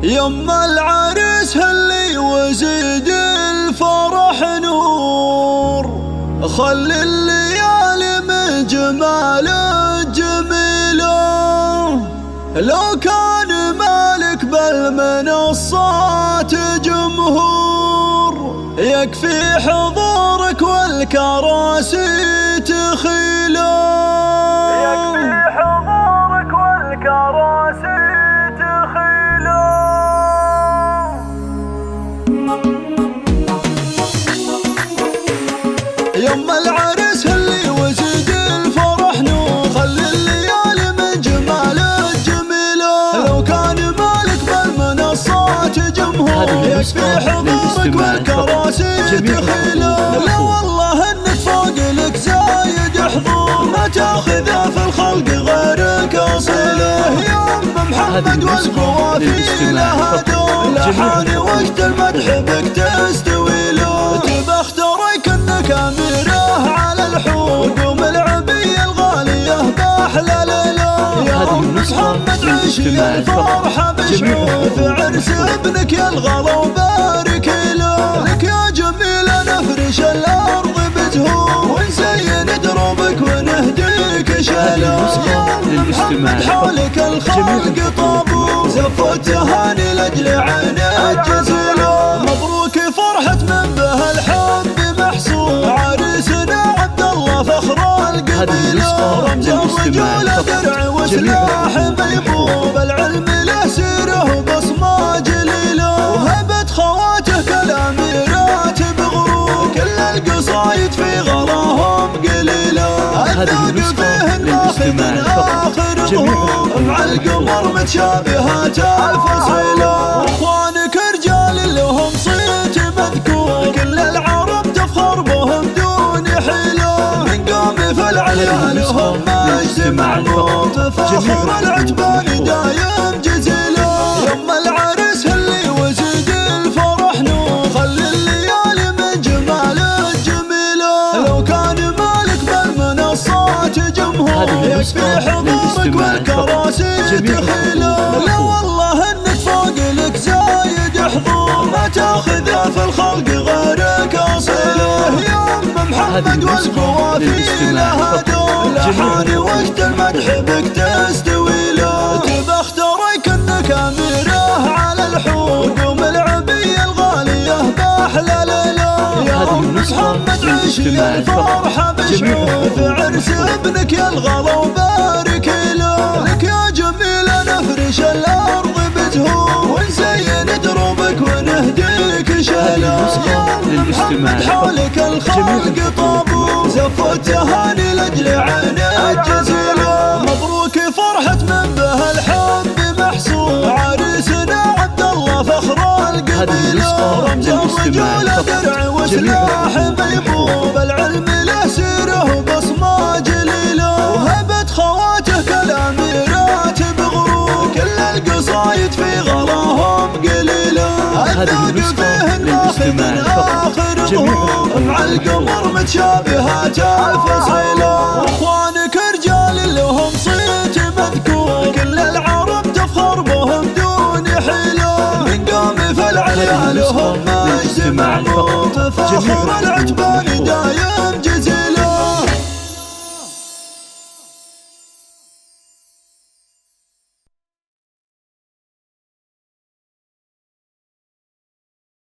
يما العريس هلي وزيد الفرح نور، خلي الليالي من جماله جميله. لو كان مالك بالمنصات جمهور، يكفي حضورك والكراسي تخيله. يكفي حضورك والكراسي تخيله. يما العريس هلي وزيد الفرح نور، خلي الليالي من جماله جميله. لو كان مالك بالمنصات جمهور، يكفي حضورك والكراسي تخيله. لا والله انك فوق لك زايد حضور، ما تاخذه في الخلق غيرك اصيله. يا ام محمد والقوافي لها دور، لحاني وقت المدح بك تستوي له. تبخترك انك اميره على الحور، قوم العبيه الغاليه باحلى ليله. يا ام محمد عيشي الفرحه بشعور، في عرس ابنك يا الغلا وبارك له. لك يا جميله نفرش الارض بزهور، ونزين دروبك ونهديك شاله. يا ام محمد حولك الخلق طابور، زفوا التهاني لاجل عينك جزيله. مبروك فرحة من به الحب محصور، عريسنا عبد الله فخر القبيله. رمز الرجولة درع وسلاح ميبوب، العلم له سيره وبصمه جليله. وهبت خواته كالاميرات بغرور، كل القصايد في غلاهم قليله. الذوق فيهن ماخذ اخر ظهور، مع القمر متشابهات الفصيله. واخوانك رجال لهم صيت مذكور، كل العرب تفخر بهم دون حيله. من قام في العليا لهم مجد معمور، تفاخر العتبان دايم جزيله. يما العريس هلي وزيد الفرح نور، خلي الليالي من جماله جميله. لو كان مالك بالمنصات جمهور، يكفي حضورك والكراسي تخيله. لا والله انك فوق لك زايد حضور، ما تاخذه في الخلق غيرك اصيله. يا ام محمد والقوافي لها دور، لحاني وقت المدح بك تستوي له. تبخترك انك اميره على الحور، قوم العبيه الغاليه باحلى ليله. يا ام محمد عيشي الفرحه بشعور، في عرس ابنك يا الغلا وبارك له. لك يا جميله نفرش الارض بزهور، ونزين دروبك ونهديك شاله. يا ام محمد حولك الخلق طابور، زفوا التهاني لاجل عينك جزيله. مبروك فرحة من به الحب محصور، عريسنا عبد الله فخر القبيله. رمز الرجولة درع وسلاح ميبوب، العلم له سيره وبصمه جليله. وهبت خواته كالاميرات بغرور، كل القصايد في غلاهم قليله. الذوق فيهن ماخذ اخر ظهور، مع القمر متشابهات الفصيله. واخوانك رجال لهم صيت مذكور، كل العرب تفخر بهم دون حيله. من قام في العليا لهم مجد معمور، تفاخر العتبان دايم جزيله.